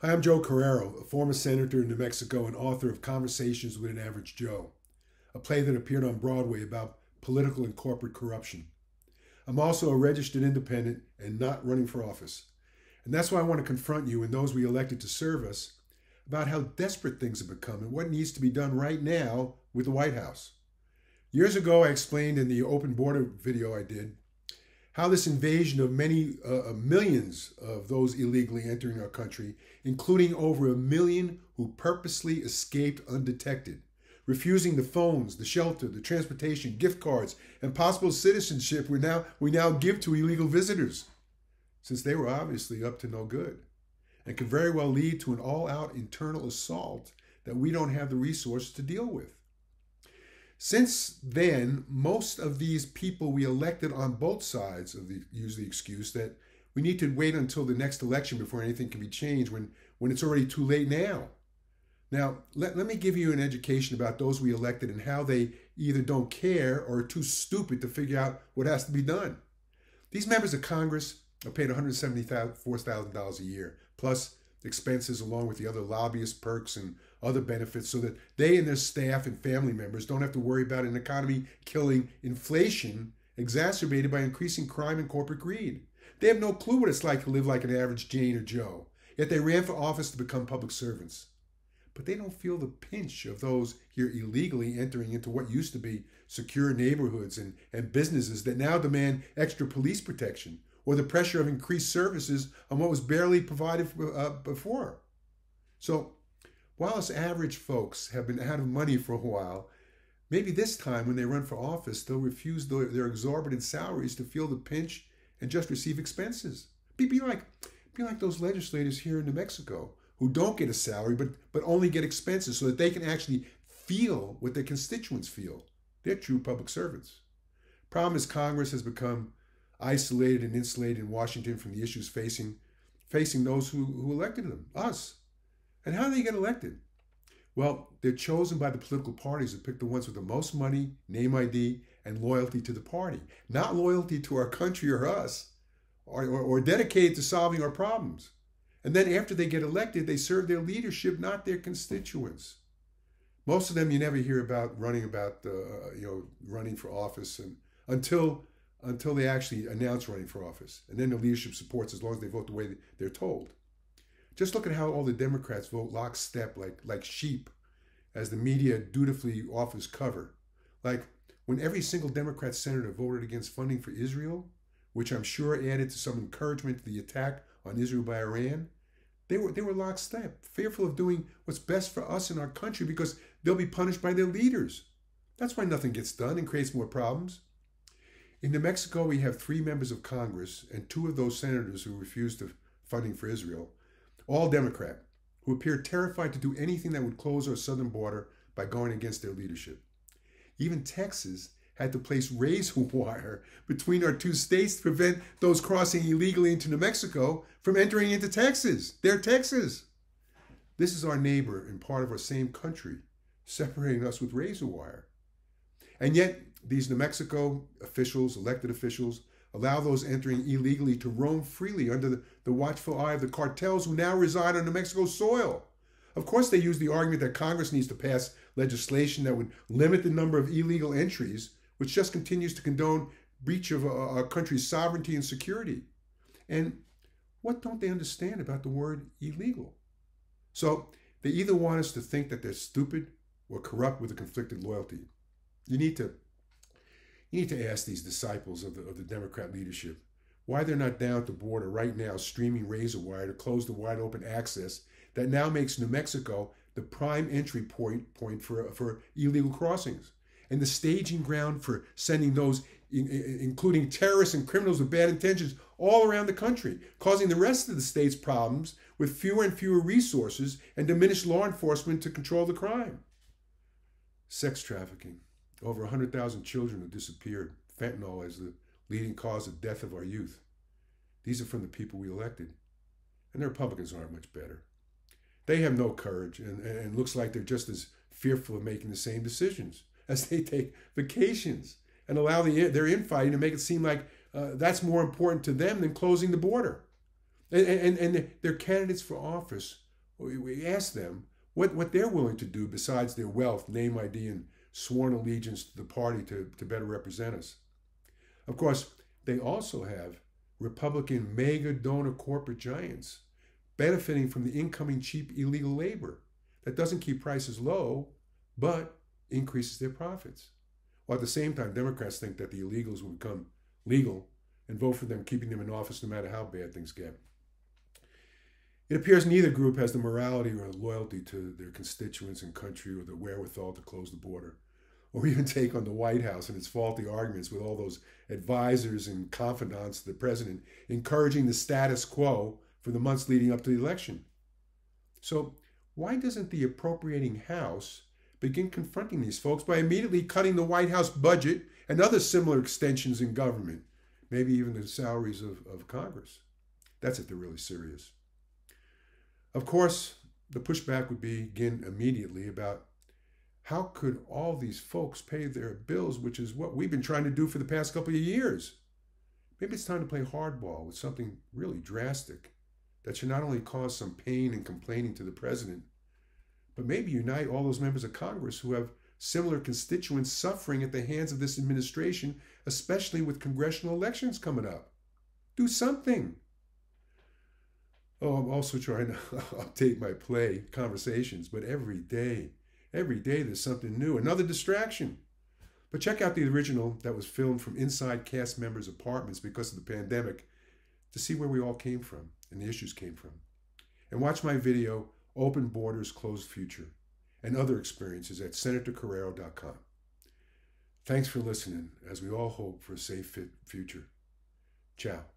Hi, I'm Joe Carraro, a former senator in New Mexico and author of Conversations with an Average Joe, a play that appeared on Broadway about political and corporate corruption. I'm also a registered independent and not running for office. And that's why I want to confront you and those we elected to serve us about how desperate things have become and what needs to be done right now with the White House. Years ago, I explained in the open border video I did how this invasion of many millions of those illegally entering our country, including over 1 million who purposely escaped undetected, refusing the phones, the shelter, the transportation, gift cards, and possible citizenship we now give to illegal visitors, since they were obviously up to no good, and could very well lead to an all-out internal assault that we don't have the resources to deal with. Since then, most of these people we elected on both sides use the excuse that we need to wait until the next election before anything can be changed when it's already too late now. Now, let me give you an education about those we elected and how they either don't care or are too stupid to figure out what has to be done. These members of Congress are paid $174,000 a year, plus expenses along with the other lobbyist perks and other benefits, so that they and their staff and family members don't have to worry about an economy-killing inflation exacerbated by increasing crime and corporate greed. They have no clue what it's like to live like an average Jane or Joe, yet they ran for office to become public servants. But they don't feel the pinch of those here illegally entering into what used to be secure neighborhoods and businesses that now demand extra police protection, or the pressure of increased services on what was barely provided before. So, while us average folks have been out of money for a while, maybe this time when they run for office, they'll refuse their exorbitant salaries to feel the pinch and just receive expenses. Be like those legislators here in New Mexico who don't get a salary but only get expenses so that they can actually feel what their constituents feel. They're true public servants. Problem is, Congress has become isolated and insulated in Washington from the issues facing those who elected them, us. And how do they get elected? Well, they're chosen by the political parties who pick the ones with the most money, name ID, and loyalty to the party, not loyalty to our country or us, or dedicated to solving our problems. And then after they get elected, they serve their leadership, not their constituents. Most of them you never hear about running for office until they actually announce running for office. And then the leadership supports as long as they vote the way they're told. Just look at how all the Democrats vote lockstep like sheep as the media dutifully offers cover. Like when every single Democrat senator voted against funding for Israel, which I'm sure added to some encouragement to the attack on Israel by Iran, they were lockstep, fearful of doing what's best for us in our country because they'll be punished by their leaders. That's why nothing gets done and creates more problems. In New Mexico, we have 3 members of Congress and 2 of those senators who refused the funding for Israel, all Democrat, who appear terrified to do anything that would close our southern border by going against their leadership. Even Texas had to place razor wire between our 2 states to prevent those crossing illegally into New Mexico from entering into Texas. They're Texas. This is our neighbor and part of our same country, separating us with razor wire. And yet, these New Mexico officials, elected officials, allow those entering illegally to roam freely under the watchful eye of the cartels who now reside on New Mexico soil. Of course, they use the argument that Congress needs to pass legislation that would limit the number of illegal entries, which just continues to condone breach of our country's sovereignty and security. And what don't they understand about the word illegal? So they either want us to think that they're stupid or corrupt with a conflicted loyalty. You need to ask these disciples of the Democrat leadership why they're not down at the border right now streaming razor wire to close the wide open access that now makes New Mexico the prime entry point for illegal crossings and the staging ground for sending those, including terrorists and criminals with bad intentions, all around the country, causing the rest of the state's problems with fewer and fewer resources and diminished law enforcement to control the crime. Sex trafficking. Over 100,000 children have disappeared. Fentanyl as the leading cause of death of our youth. These are from the people we elected. And the Republicans aren't much better. They have no courage and looks like they're just as fearful of making the same decisions as they take vacations and allow their infighting to make it seem like that's more important to them than closing the border. And their candidates for office We asked them what they're willing to do besides their wealth, name ID, and sworn allegiance to the party to better represent us. Of course, they also have Republican mega donor corporate giants benefiting from the incoming cheap illegal labor that doesn't keep prices low, but increases their profits. While at the same time, Democrats think that the illegals will become legal and vote for them, keeping them in office no matter how bad things get. It appears neither group has the morality or loyalty to their constituents and country or the wherewithal to close the border, or even take on the White House and its faulty arguments with all those advisors and confidants to the president, encouraging the status quo for the months leading up to the election. So why doesn't the appropriating House begin confronting these folks by immediately cutting the White House budget and other similar extensions in government, maybe even the salaries of Congress? That's if they're really serious. Of course, the pushback would begin immediately about how could all these folks pay their bills, which is what we've been trying to do for the past couple of years. Maybe it's time to play hardball with something really drastic that should not only cause some pain and complaining to the president, but maybe unite all those members of Congress who have similar constituents suffering at the hands of this administration, especially with congressional elections coming up. Do something. Oh, I'm also trying to update my play conversations, but every day there's something new, another distraction. But check out the original that was filmed from inside cast members' apartments because of the pandemic to see where we all came from and the issues came from. And watch my video, Open Borders, Closed Future, and other experiences at senatorcarraro.com. Thanks for listening as we all hope for a safe, fit future. Ciao.